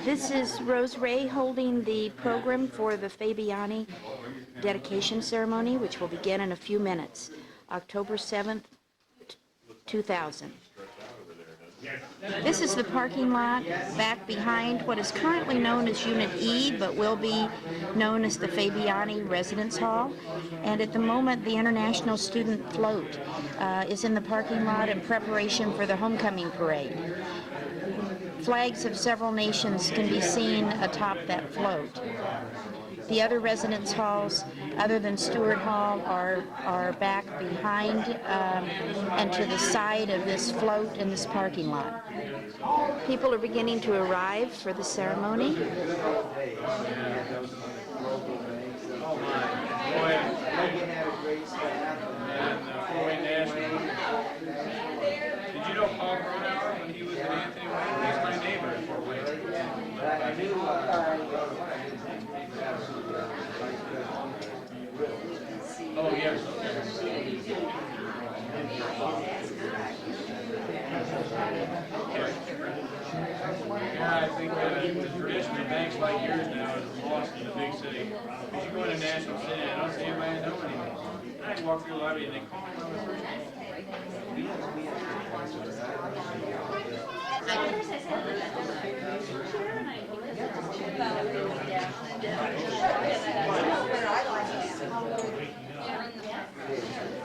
This is Rose Ray holding the program for the Fabiani dedication ceremony, which will begin in a few minutes, October 7th, 2000. This is the parking lot back behind what is currently known as Unit E, but will be known as the Fabiani Residence Hall. And at the moment, the International Student Float is in the parking lot in preparation for the homecoming parade. Flags of several nations can be seen atop that float. The other residence halls, other than Stewart Hall, are back behind and to the side of this float in this parking lot. People are beginning to arrive for the ceremony. Did you know Paul Ridout when he was at Anthony Wayne? He's my neighbor in Fort Wayne. Oh, yes. Yeah, I think the tradition of banks like yours now is lost in a big city. Because you go into National City, I don't see anybody I know anymore. I walk through the lobby and they call me by my first name.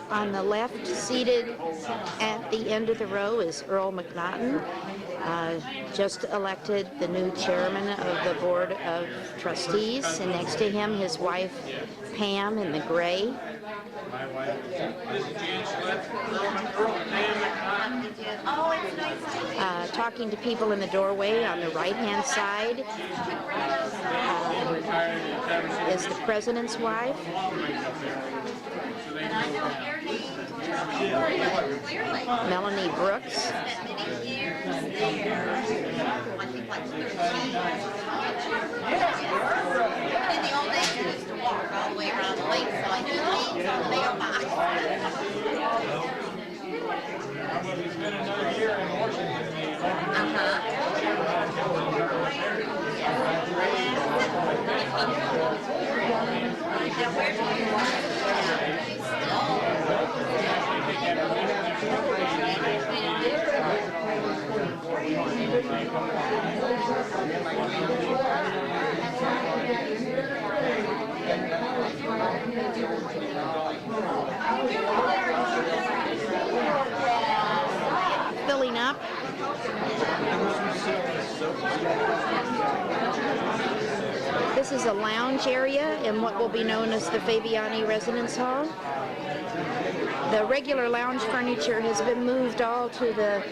On the left, seated at the end of the row, is Earl McNaughton, just elected the new chairman of the Board of Trustees, and next to him his wife Pam in the gray. My wife. This is Jan Schlett. Oh, it's nice to meet you. Talking to people in the doorway on the right-hand side is the president's wife. And I know your name clearly. Melanie Brooks. Spent many years there. I think like 13. In the old days, I used to walk all the way around the lake, so I knew the names on the mailbox. It's been another year in Washington. Now, where do you want Filling up. This is a lounge area in what will be known as the Fabiani Residence Hall. The regular lounge furniture has been moved all to the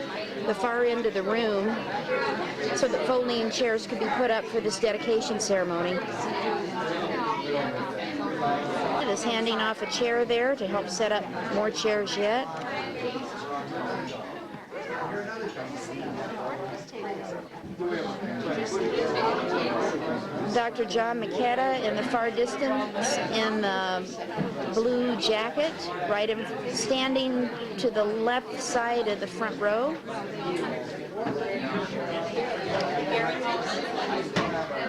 far end of the room so that folding chairs could be put up for this dedication ceremony. It is handing off a chair there to help set up more chairs yet. Dr. John McKetta in the far distance in the blue jacket, standing to the left side of the front row.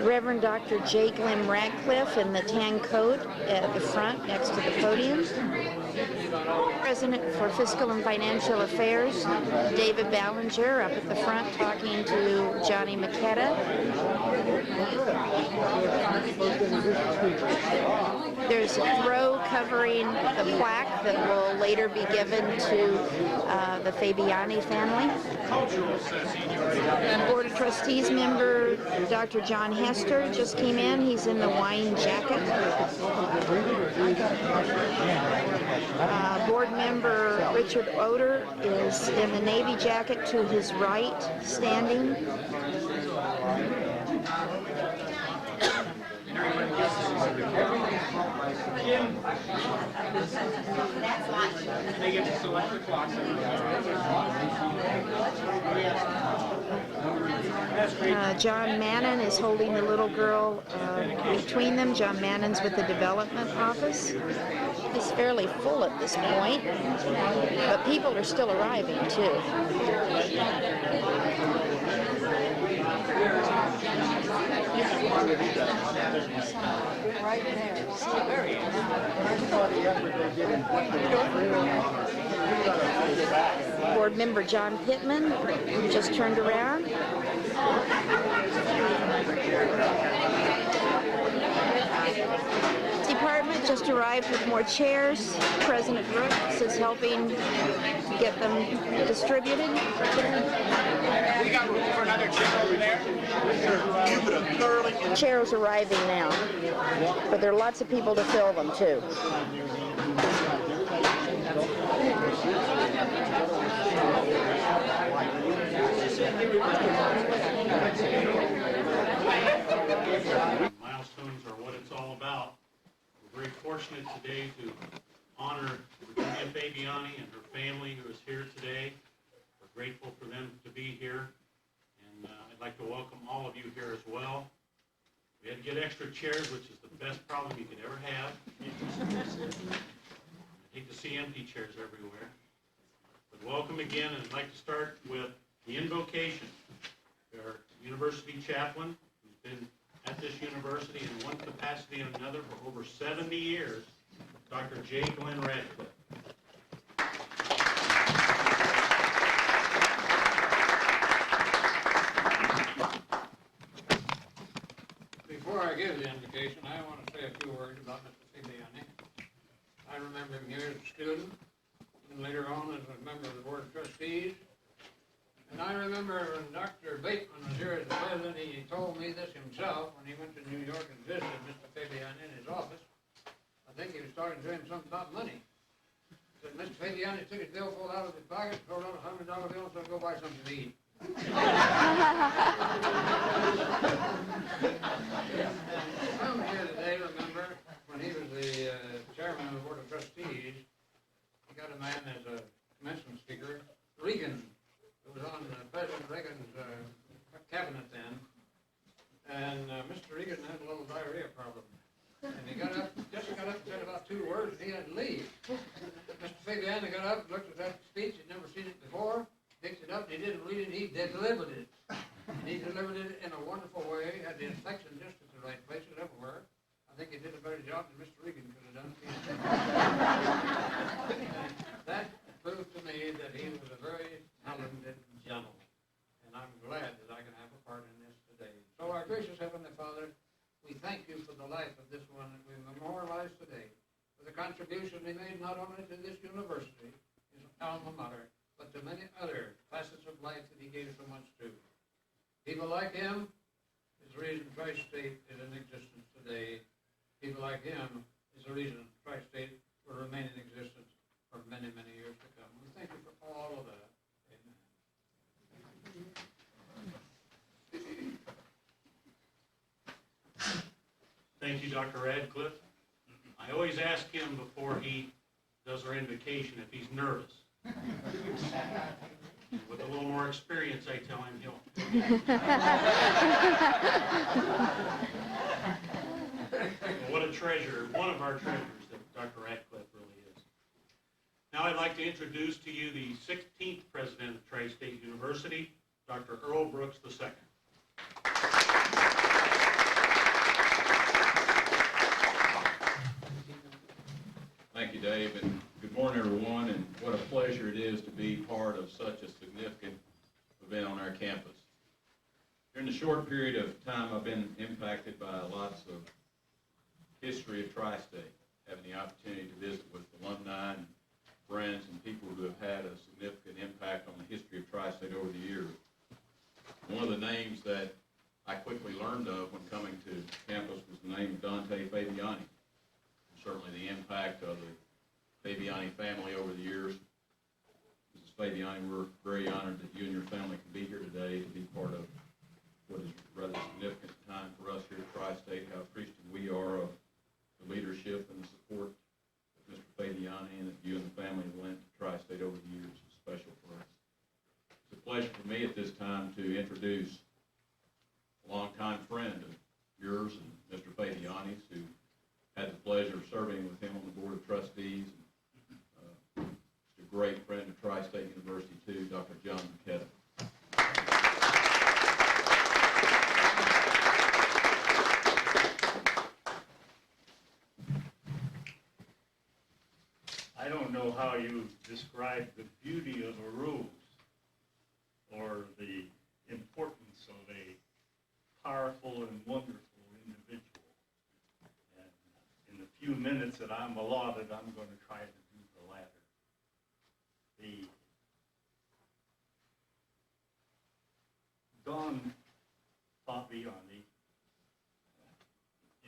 Reverend Dr. J. Glenn Radcliffe in the tan coat at the front next to the podium. President for Fiscal and Financial Affairs, David Ballinger, up at the front talking to Johnny McKetta. There's a throw covering the plaque that will later be given to the Fabiani family. Board of Trustees member Dr. John Hester just came in. He's in the wine jacket. Board member Richard Oder is in the navy jacket to his right, standing. They get to select the clocks. John Mannon is holding the little girl between them. John Mannon's with the development office. It's fairly full at this point, but people are still arriving too. Board member John Pittman just turned around. Department just arrived with more chairs. President Brooks is helping get them distributed. We got room for another chair over there. Chairs arriving now, but there are lots of people to fill them too. Milestones are what it's all about. We're very fortunate today to honor Virginia Fabiani and her family who is here today. We're grateful for them to be here, and I'd like to welcome all of you here as well. We had to get extra chairs, which is the best problem you could ever have. I hate to see empty chairs everywhere. But welcome again, and I'd like to start with the invocation. Our university chaplain, who's been at this university in one capacity and another for over 70 years, Dr. J. Glenn Radcliffe. Before I give the invocation, I want to say a few words about Mr. Fabiani. I remember him here as a student, and later on as a member of the Board of Trustees. And I remember when Dr. Bateman was here as the president, he told me this himself when he went to New York and visited Mr. Fabiani in his office. I think he was talking to him something about money. He said, Mr. Fabiani took his billfold out of his pocket, pulled out a $100 bill, and said, go buy something to eat. Some here today remember when he was the chairman of the Board of Trustees, he got a man as a commencement speaker, Reagan, who was on President Reagan's cabinet then, and Mr. Reagan had a little diarrhea problem. And he just got up and said about 2 words, and he had to leave. Mr. Fabiani got up, looked at that speech, he'd never seen it before, picked it up, and he didn't read it, he delivered it. And he delivered it in a wonderful way, had the inflection just at the right places everywhere. I think he did a better job than Mr. Reagan could have done. And that proved to me that he was a very talented gentleman. And I'm glad that I can have a part in this today. So our gracious Heavenly Father, we thank you for the life of this one that we memorialize today, for the contribution he made not only to this university, his alma mater, but to many other facets of life that he gave so much to. People like him is the reason Tri-State is in existence today. People like him is the reason Tri-State will remain in existence for many, many years to come. We thank you for all of that. Amen. Thank you, Dr. Radcliffe. I always ask him before he does our invocation if he's nervous. With a little more experience, I tell him he'll. Well, what a treasure, one of our treasures that Dr. Radcliffe really is. Now I'd like to introduce to you the 16th president of Tri-State University, Dr. Earl Brooks II. Thank you, Dave, and good morning, everyone, and what a pleasure it is to be part of such a significant event on our campus. During the short period of time I've been impacted by lots of history of Tri-State, having the opportunity to visit with alumni and friends and people who have had a significant impact on the history of Tri-State over the years. One of the names that I quickly learned of when coming to campus was the name of Dante Fabiani. Certainly the impact of the Fabiani family over the years. Mrs. Fabiani, we're very honored that you and your family can be here today to be part of what is a rather significant time for us here at Tri-State, how appreciative we are of the leadership and the support of Mr. Fabiani and that you and the family have lent to Tri-State over the years is special for us. It's a pleasure for me at this time to introduce a longtime friend of yours and Mr. Fabiani's, who had the pleasure of serving with him on the Board of Trustees. And, just a great friend of Tri-State University, too, Dr. John McKetta. describe the beauty of a rose or the importance of a powerful and wonderful individual. And in the few minutes that I'm allotted, I'm going to try to do the latter. The Don Fabiani,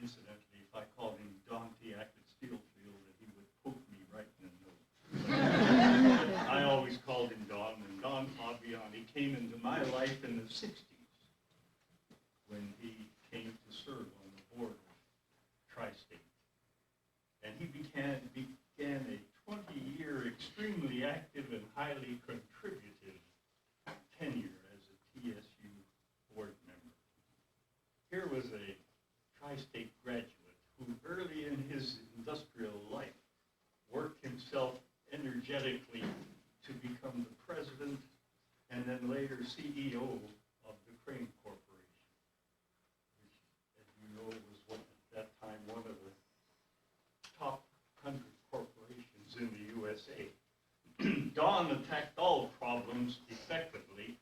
incidentally, if I called him Pontiac at Steelfield, he would poke me right in the nose. I always called him Don, and Don Fabiani came into my life in the 60s when he came to serve on the board of Tri-State. And he began a 20-year, extremely active and highly contributive tenure as a TSU board member. Here was a Tri-State graduate who early in his industrial life worked himself energetically to become the president and then later CEO of the Crane Corporation, which, as you know, was at that time one of the top 100 corporations in the USA. Don attacked all problems effectively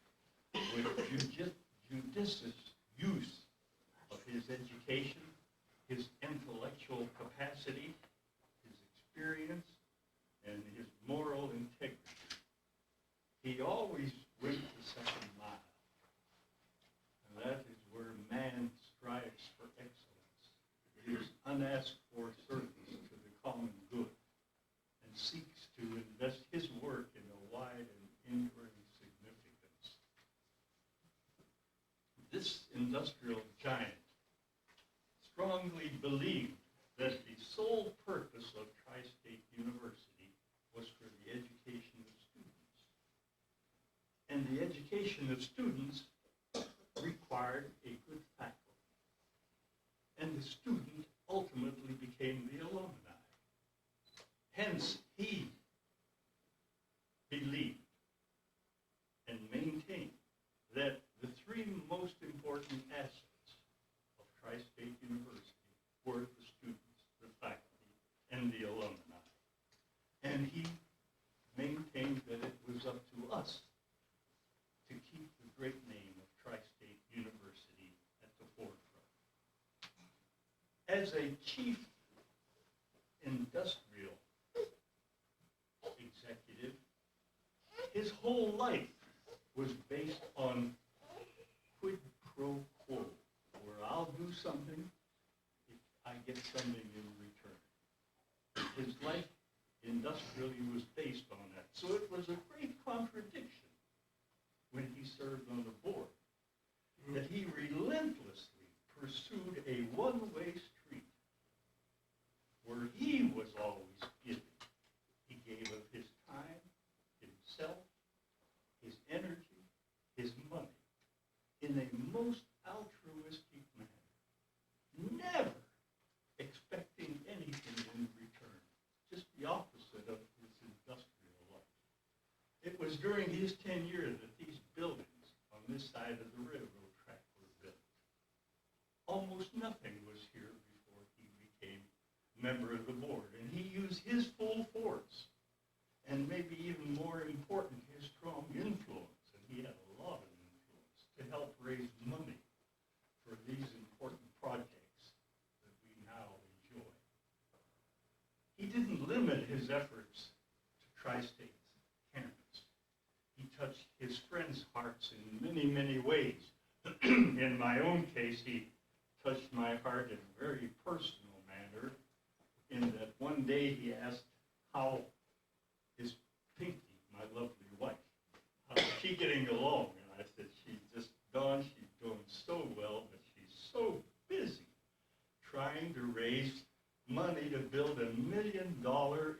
with judicious use of his education, his intellectual capacity, his experience, and his moral integrity. He always went the second mile, and that is where man strives for excellence. It is unasked for service to the common good and seeks to invest his work in a wide and enduring significance. This industrial giant strongly believed that the sole purpose of Tri-State University was for the education of students. And the education of students required a good faculty. And the student ultimately became the alumni. Hence, he believed and maintained that the three most important assets of Tri-State University were the students, the faculty, and the alumni. And he maintained that it was up to us to keep the great name of Tri-State University at the forefront. As a chief industrial executive, his whole life was based on quid pro quo, where I'll do something if I get something in return. His life industrially was based on that. So it was a great contradiction when he served on the board that he relentlessly pursued a one-way street where he was always giving. He gave of his time, himself, his energy, his money in a most altruistic manner, never expecting anything in return, just the opposite of his industrial life. It was during his tenure that these buildings on this side of the railroad track were built. Almost nothing was here before he became member of the board, and he used his full force, and maybe even more important, his strong influence, and he had a lot of influence, to help raise money for these important projects that we now enjoy. He didn't limit his efforts to Tri-State's campus. He touched his friends' hearts in many, many ways. In my own case, he touched my heart in a very personal manner, in that one day he asked how is Pinky, my lovely wife, how's she getting along? And I said, she's doing so well, but she's so busy trying to raise money to build $1 million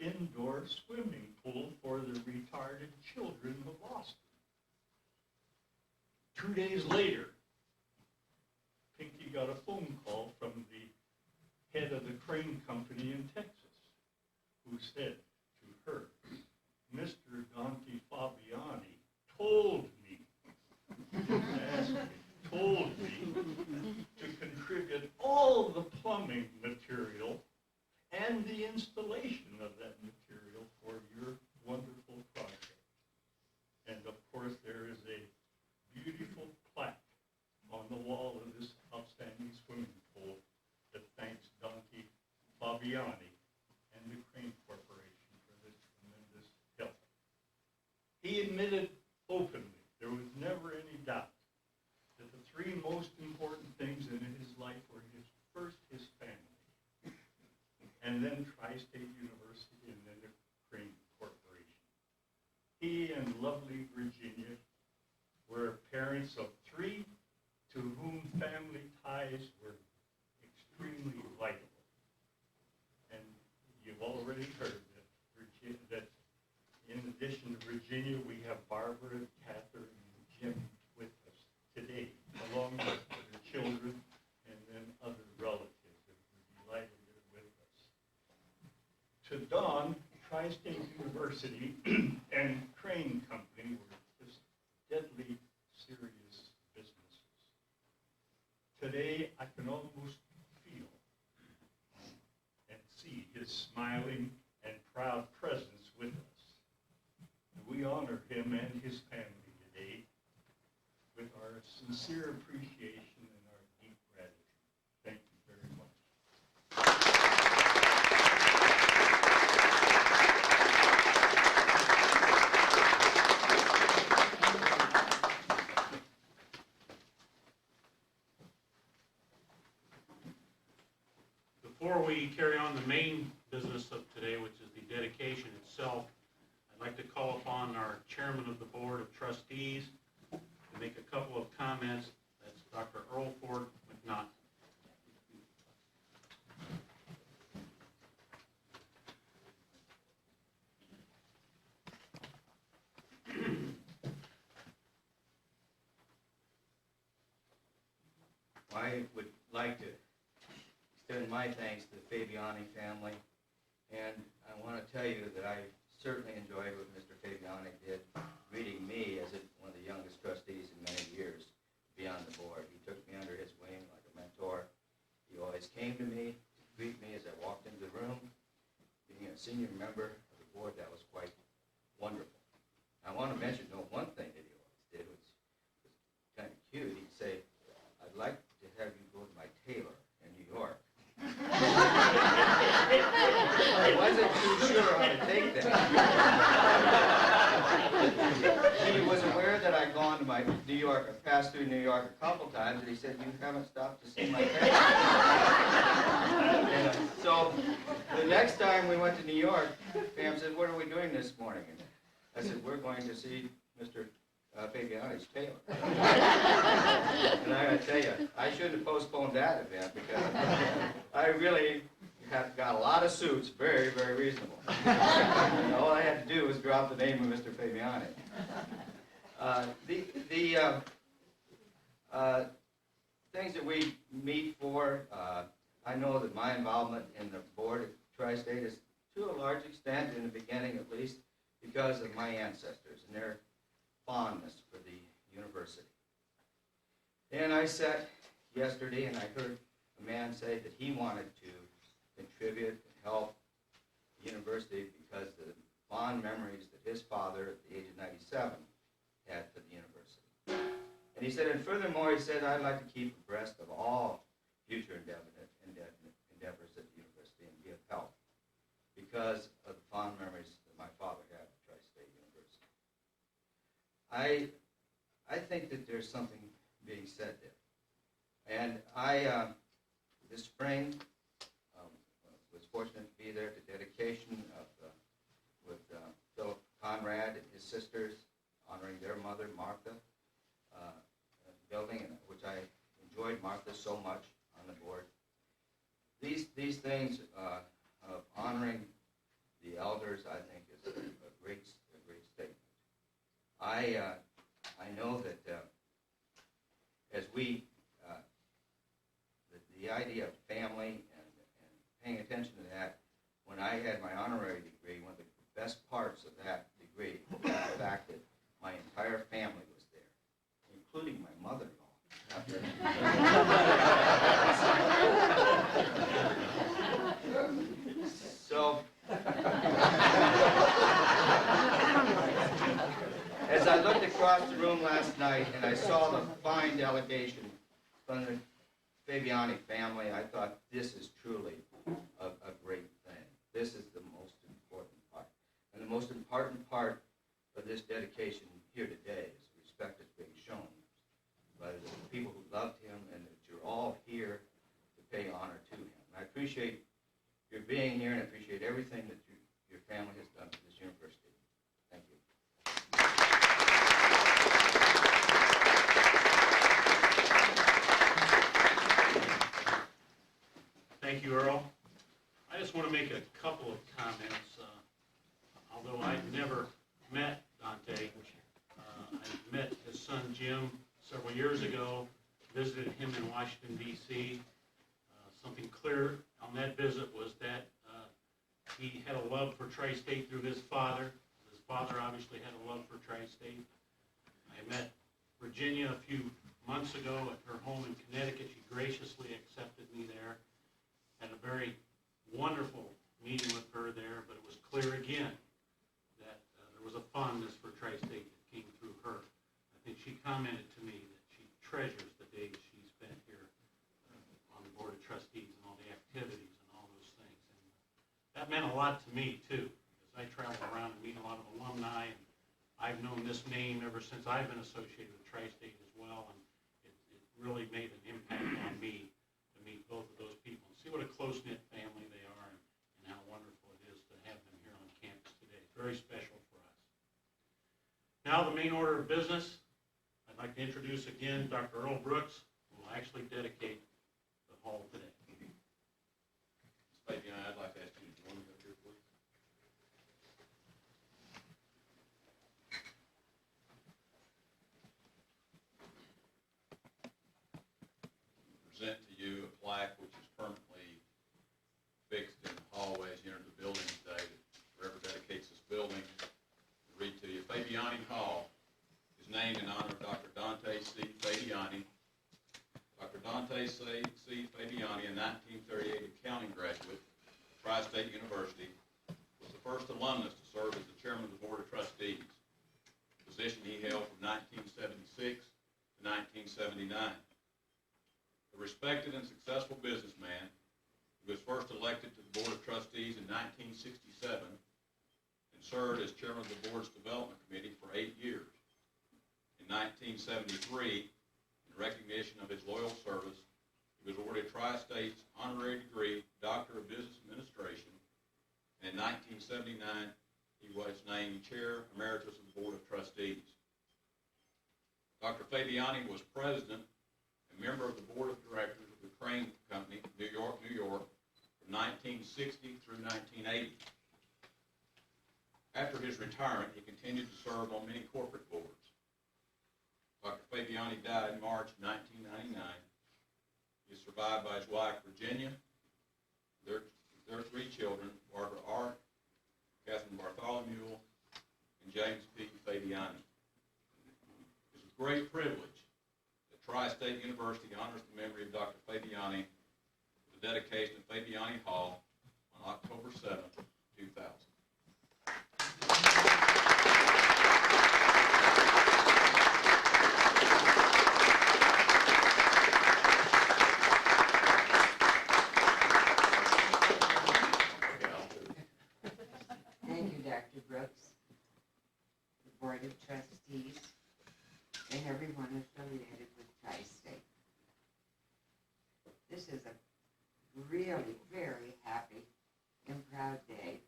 indoor swimming pool for the retarded children of Austin. 2 days later, Pinky got a phone call from the head of the crane company in Texas, who said to her, Mr. Dante Fabiani told me, didn't ask me, told me to contribute all the plumbing material and the installation of that material for your wonderful Fabiani and the Crane Corporation for this tremendous help. He admitted openly, there was never any doubt, that the three most important things in his life were first his family, and then Tri-State University, and then the Crane Corporation. He and lovely Virginia were parents of three to whom family ties were extremely vital. And you've already heard that in addition to Virginia, we have Barbara, Catherine, and Jim with us today, along with their children and then other relatives that were delighted they're with us. To Don, Tri-State University and Crane Company were just deadly serious businesses. Today, I can almost feel and see his smiling and proud presence with us. And we honor him and his family today with our sincere appreciation and our deep gratitude. Thank you very much. Before we carry on the main business of today, which is the dedication itself, I'd like to call upon our chairman of the Board of Trustees to make a couple of comments. That's Dr. Earl Ford McNaught. I would like to extend my thanks to the Fabiani family, and I want to tell you that I certainly enjoyed what Mr. Fabiani did, treating me as one of the youngest trustees in many years to be on the board. He took me under his wing like a mentor. He always came to me to greet me as I walked into the room. Being a senior member of the board, that was quite wonderful. I want to mention one thing that he always did, which was kind of cute. He'd say, "I'd like to have you go to my tailor in New York." I wasn't too sure how to take that. He was aware that I'd gone to my New York, I passed through New York a couple times, and he said, "You haven't stopped to see my tailor." And so the next time we went to New York, Pam said, "What are we doing this morning?" And I said, "We're going to see Mr. Fabiani's tailor." And I gotta tell you, I shouldn't have postponed that event because I really have got a lot of suits, very, very reasonable. And all I had to do was drop the name of Mr. Fabiani. Things that we meet for, I know that my involvement in the board at Tri-State is to a large extent, in the beginning at least, because of my ancestors and their fondness for the university. And I sat yesterday and I heard a man say that he wanted to contribute and help the university because of the fond memories that his father at the age of 97 had for the university. And he said, and furthermore, he said, "I'd like to keep abreast of all future endeavors at the university and be of help because of the fond memories that my father had at Tri-State University." I think that there's something being said there. And I, this spring, was fortunate to be there at the dedication of, with Philip Conrad and his sisters, honoring their mother, Martha, building, which I enjoyed Martha so much on the board. These things of honoring the elders, I think, is a great statement. I know that as we, the idea of family and paying attention to that, when I had my honorary degree, one of the best parts of that degree was the fact that my entire family was there, including my mother-in-law. So, as I looked across the room last night and I saw the fine delegation from the Fabiani family, I thought this is truly a great thing. This is the most important part. And the most important part of this dedication here today is the respect that's being shown by the people who loved him, and that you're all here to pay honor to him. And I appreciate your being here, and I appreciate everything that your family has done for this university. Thank you. Thank you, Earl. I just want to make a couple of comments. Although I've never met Dante, I met his son Jim several years ago, visited him in Washington, D.C. Something clear on that visit was that he had a love for Tri-State through his father. His father obviously had a love for Tri-State. I met Virginia a few months ago at her home in Connecticut. She graciously accepted me there. Had a very wonderful meeting with her there, but it was clear again that there was a fondness for Tri-State that came through her. I think she commented to me that she treasures the days she spent here on the Board of Trustees and all the activities and all those things. And that meant a lot to me, too, because I travel around and meet a lot of alumni, and I've known this name ever since I've been associated with Tri-State as well, and it really made an impact on me to meet both of those people and see what a close-knit family they are, and how wonderful it is to have them here on campus today. It's very special for us. Now, the main order of business, I'd like to introduce again Dr. Earl Brooks, who will actually dedicate the hall today. Ms. Fabiani, I'd like to ask you to join me up here, please. Present to you a plaque which is permanently fixed in the hallway as you enter the building today that forever dedicates this building. I'll read to you, Fabiani Hall is named in honor of Dr. Dante C. Fabiani. Dr. Dante C. Fabiani, a 1938 accounting graduate of Tri-State University, was the first alumnus to serve as the chairman of the Board of Trustees, a position he held from 1976 to 1979. A respected and successful businessman, he was first elected to the Board of Trustees in 1967 and served as chairman of the board's development committee for 8 years. In 1973, in recognition of his loyal service, he was awarded Tri-State's honorary degree, Doctor of Business Administration, and in 1979, he was named Chair Emeritus of the Board of Trustees. Dr. Fabiani was president and member of the Board of Directors of the Crane Company, New York, from 1960 through 1980. After his retirement, he continued to serve on many corporate boards. Dr. Fabiani died in March 1999. He is survived by his wife, Virginia, their 3 children, Barbara R., Catherine Bartholomew, and James P. Fabiani. It is with great privilege that Tri-State University honors the memory of Dr. Fabiani with the dedication of Fabiani Hall on October 7th, 2000. Thank you, Dr. Brooks, the Board of Trustees, and everyone affiliated with Tri-State. This is a really very happy and proud day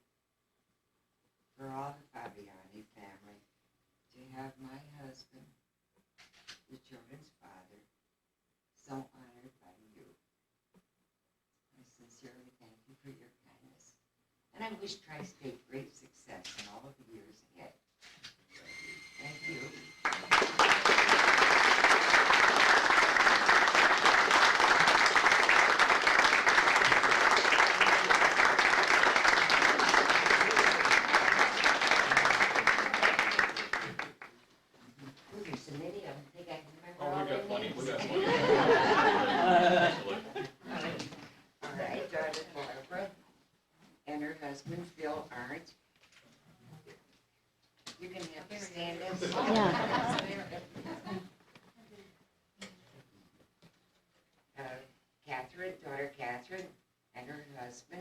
for all the Fabiani family to have my husband, the children's father, so honored by you. I sincerely thank you for your kindness. And I wish Tri-State great success in all of the years ahead. Thank you. Ooh, there's so many, I don't think I can remember all Oh, we their got plenty, names. we got plenty. Absolutely. All right, daughter Barbara and her husband Phil Arndt. You're gonna have to stand up. Catherine, daughter Catherine, and her husband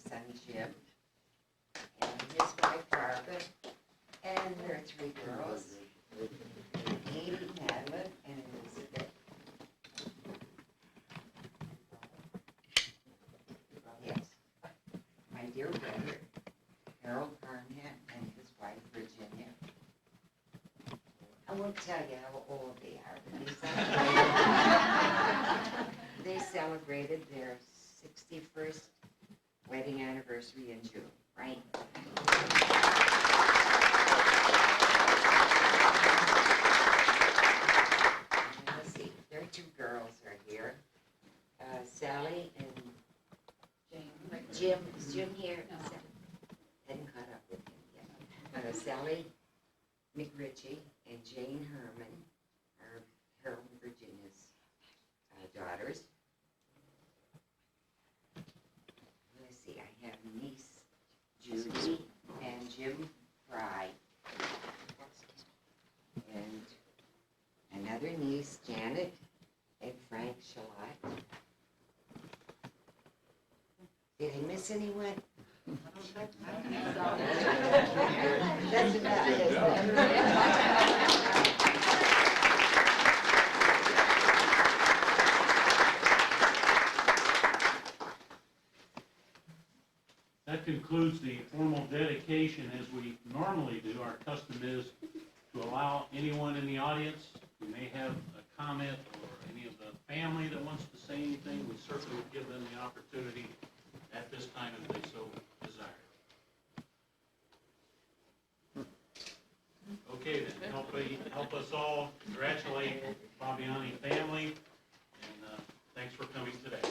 son Jim, and his wife Barbara, and their 3 girls, Amy, Madeline, and Elizabeth. Yes, my dear brother, Earl and his wife Virginia. I won't tell you how old they are, but they celebrated their 61st wedding anniversary in June, right? Let's see, their 2 girls are here. Sally and Jim. Is Jim here? Hadn't caught up with him yet. Sally McRitchie and Jane Herman are Harold and Virginia's daughters. Let's see, I have niece Judy and Jim Fry. And another niece, Janet and Frank Shalott. Did I miss anyone? That's about it. That concludes the formal dedication as we normally do. Our custom is to allow anyone in the audience who may have a comment or any of the family that wants to say anything. We certainly would give them the opportunity at this time if they so desire. Okay, then, help us all congratulate Fabiani family, and thanks for coming today.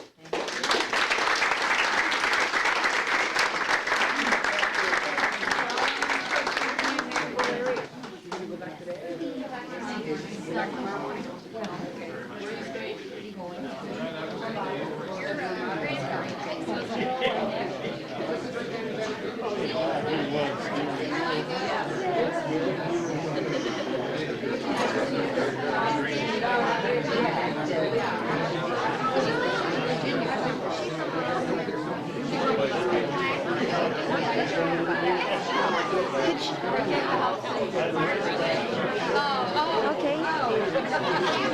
Okay.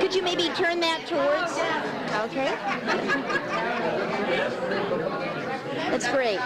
Could you maybe turn that towards? Okay. That's great.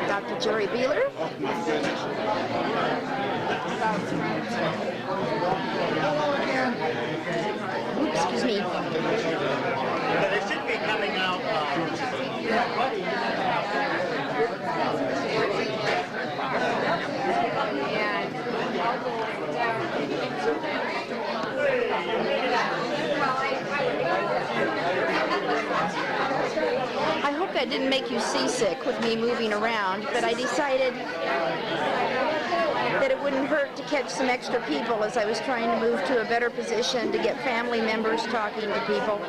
Dr. Jerry Beeler. Oops, excuse me. They should be coming out. I hope that didn't make you seasick with me moving around, but I decided that it wouldn't hurt to catch some extra people as I was trying to move to a better position to get family members talking to people.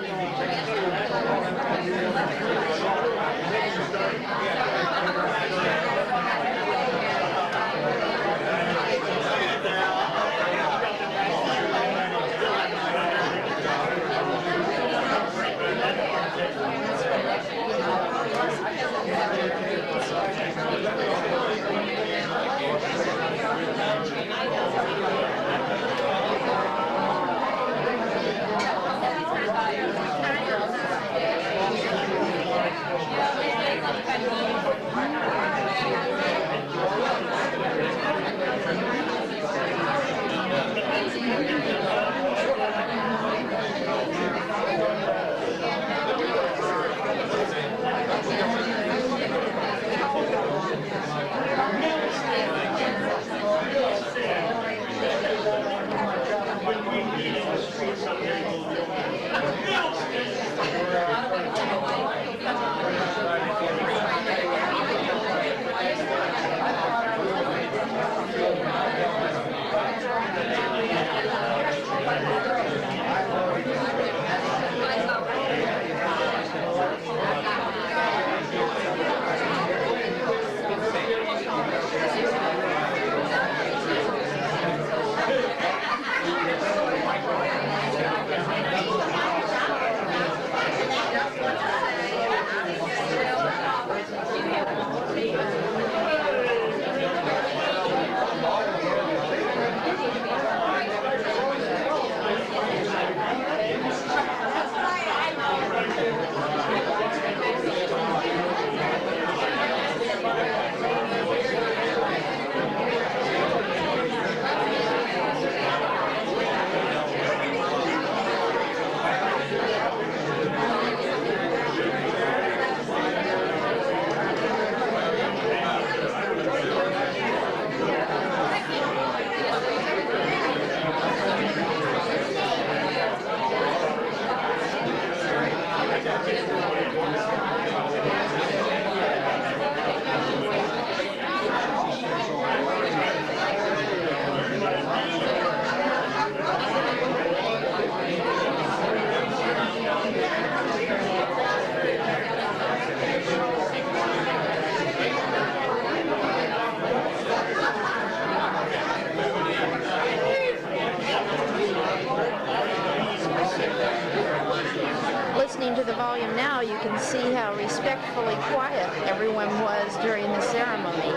see how respectfully quiet everyone was during the ceremony.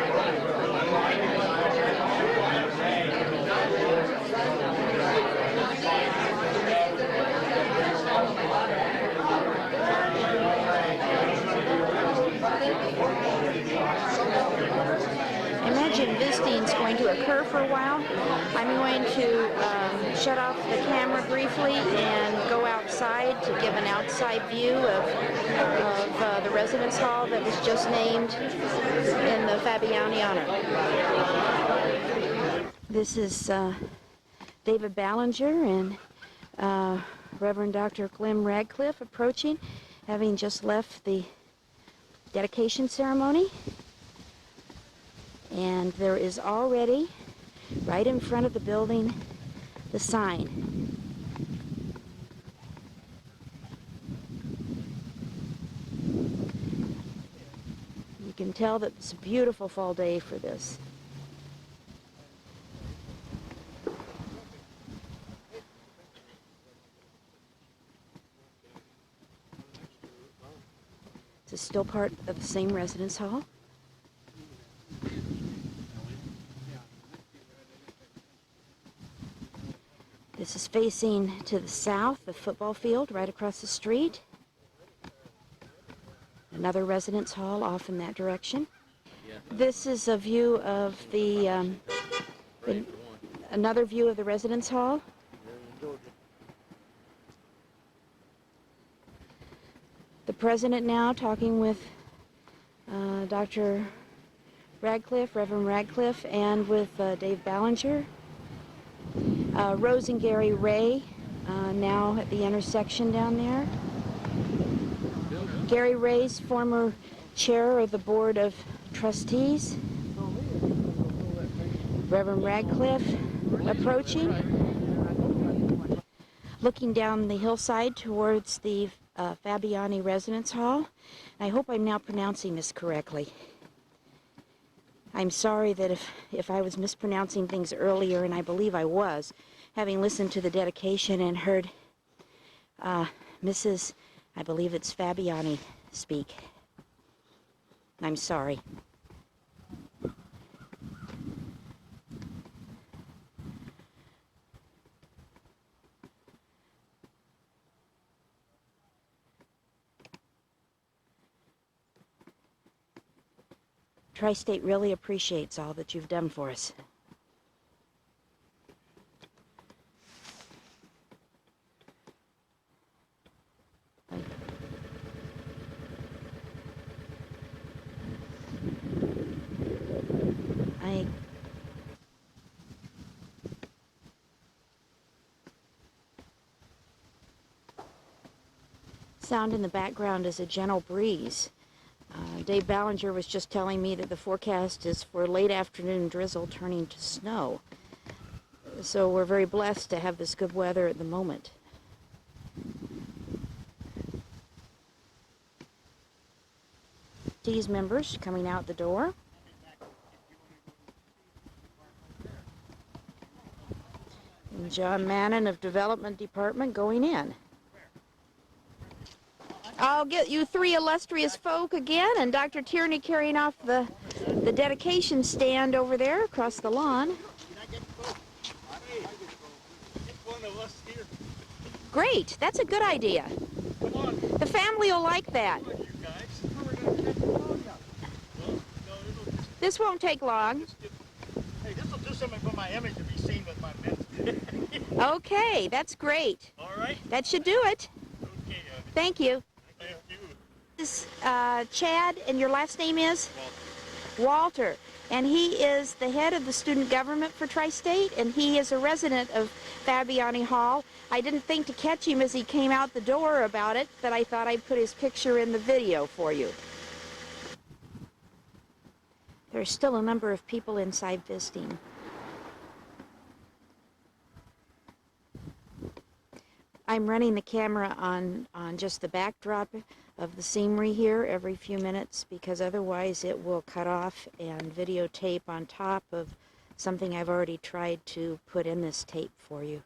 I imagine visiting is going to occur for a while. I'm going to shut off the camera briefly and go outside to give an outside view of the residence hall that was just named in the Fabiani honor. This is David Ballinger and Reverend Dr. Glenn Radcliffe approaching, having just left the dedication ceremony. And there is already, right in front of the building, the sign. You can tell that it's a beautiful fall day for this. This is still part of the same residence hall. This is facing to the south, the football field right across the street. Another residence hall off in that direction. This is a view of another view of the residence hall. The president now talking with Dr. Radcliffe, Reverend Radcliffe, and with Dave Ballinger. Rose and Gary Ray now at the intersection down there. Gary Ray's former chair of the Board of Trustees. Reverend Radcliffe approaching. Looking down the hillside towards the Fabiani Residence Hall. I hope I'm now pronouncing this correctly. I'm sorry that if I was mispronouncing things earlier, and I believe I was, having listened to the dedication and heard Mrs., I believe it's Fabiani, speak. I'm sorry. Tri-State really appreciates all that you've done for us. Sound in the background is a gentle breeze. Dave Ballinger was just telling me that the forecast is for late afternoon drizzle turning to snow. So we're very blessed to have this good weather at the moment. These members coming out the door. And John Mannon of Development Department going in. I'll get you three illustrious folk again, and Dr. Tierney carrying off the dedication stand over there across the lawn. Great, that's a good idea. The family will like that. This won't take long. Hey, this will do something for my image to be seen with my men. Okay, that's great. All right. That should do it. Okay. Thank you. Thank you. This is Chad, and your last name is? Walter. And he is the head of the student government for Tri-State, and he is a resident of Fabiani Hall. I didn't think to catch him as he came out the door about it, but I thought I'd put his picture in the video for you. There's still a number of people inside visiting. I'm running the camera on just the backdrop of the scenery here every few minutes because otherwise it will cut off and videotape on top of something I've already tried to put in this tape for you.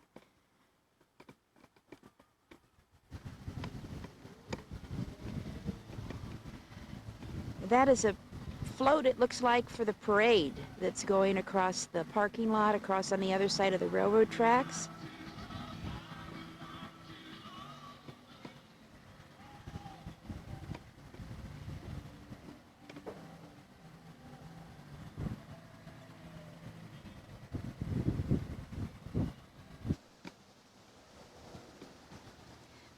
That is a float, it looks like, for the parade that's going across the parking lot, across on the other side of the railroad tracks.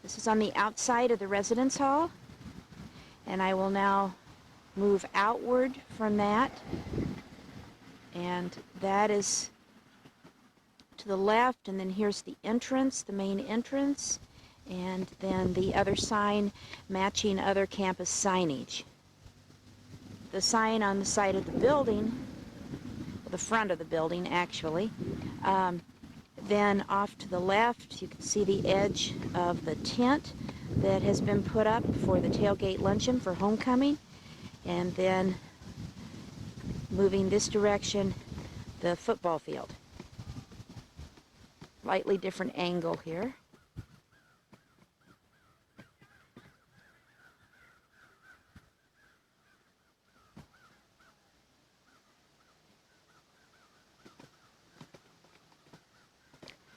This is on the outside of the residence hall, and I will now move outward from that, and that is to the left, and then here's the entrance, the main entrance, and then the other sign matching other campus signage. The sign on the side of the building, the front of the building actually, then off to the left you can see the edge of the tent that has been put up for the tailgate luncheon for homecoming, and then moving this direction, the football field. Slightly different angle here.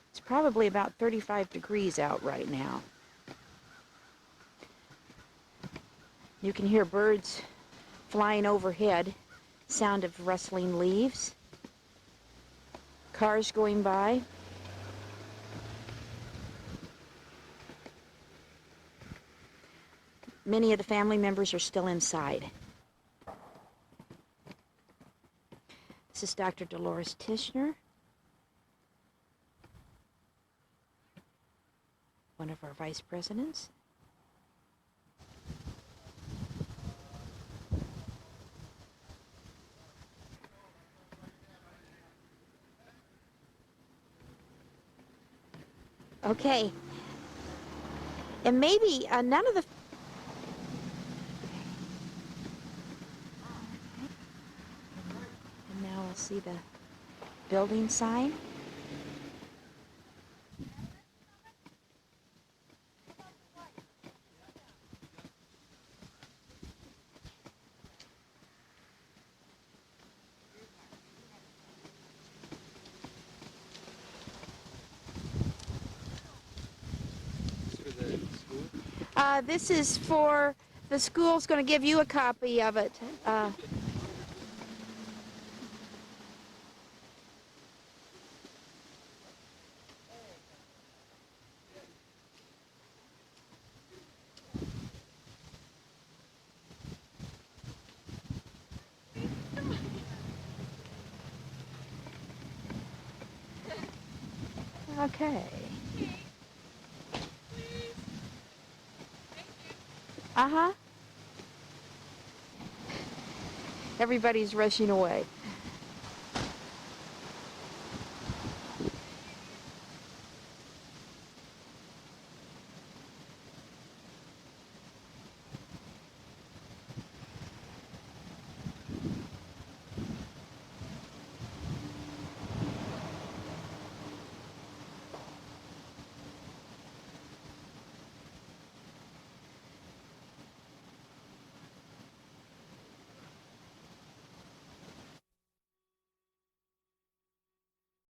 It's probably about 35 degrees out right now. You can hear birds flying overhead, sound of rustling leaves, cars going by. Many of the family members are still inside. This is Dr. Dolores Tishner, one of our vice presidents. Okay. And maybe none of the... And now we'll see the building sign. This is for the school's going to give you a copy of it. Okay. Uh-huh. Everybody's rushing away.